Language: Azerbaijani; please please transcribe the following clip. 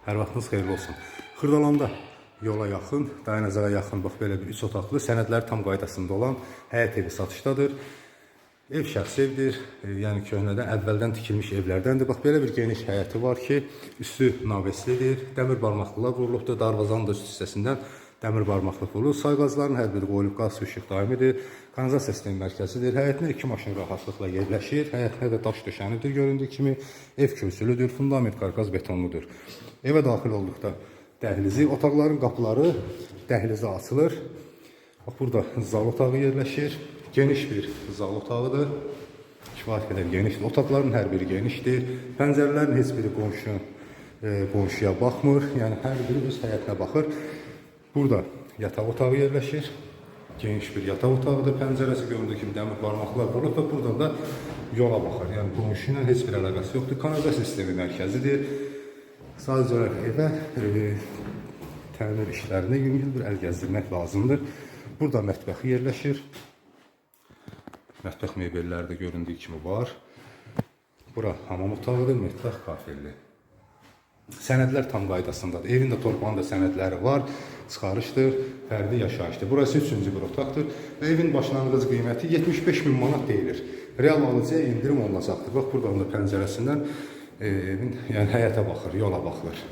Hər vaxtınız xeyirli olsun. Xırdalanda yola yaxın, dayanacağa yaxın, bax belə bir 3 otaqlı, sənədləri tam qaydasında olan həyət evi satışdadır. Ev şəxsi evdir, yəni köhnədən, əvvəldən tikilmiş evlərdəndir. Bax belə bir geniş həyəti var ki, üstü naveslidir, dəmir barmaqlılar vurulubdur, darvazanın da üst hissəsindən dəmir barmaqlıq vurulur. Sayğacların hər biri qoyulub, qaz işıq daimidir, kanalizasiya sistemi mərkəzidir. Həyətinə 2 maşın rahatlıqla yerləşir, həyətinə də daş döşənidir, göründüyü kimi ev kürsülüdür, fundament qarqaz betonludur. Evə daxil olduqda dəhlizi, otaqların qapıları dəhlizə açılır. Bax, burada zal otağı yerləşir. Geniş bir zal otağıdır. Kifayət qədər genişdir. Otaqların hər biri genişdir. Pəncərələrin heç biri qonşuya baxmır. Yəni, hər biri öz həyətinə baxır. Burada yataq otağı yerləşir. Geniş bir yataq otağıdır. Pəncərəsi göründüyü kimi dəmir barmaqlar vurulub və buradan da yola baxır. Yəni, qonşu ilə heç bir əlaqəsi yoxdur. Kanalizasiya sistemi mərkəzidir. Sadəcə olaraq evə təmir işlərinə yüngül bir əl gəzdirmək lazımdır. Burada mətbəxi yerləşir. Mətbəx mebelləri də göründüyü kimi var. Bura hamam otağıdır, mətbəx kafelli. Sənədlər tam qaydasındadır. Evin də torpağında sənədləri var. Çıxarışdır, fərdi yaşayışdır. Burası 3-cü bir otaqdır və evin başlanğıc qiyməti 75.000 manat deyilir. Real alıcıya indirim olunacaqdır. Bax, buradan da pəncərəsindən evin, yəni həyətə baxır, yola baxılır.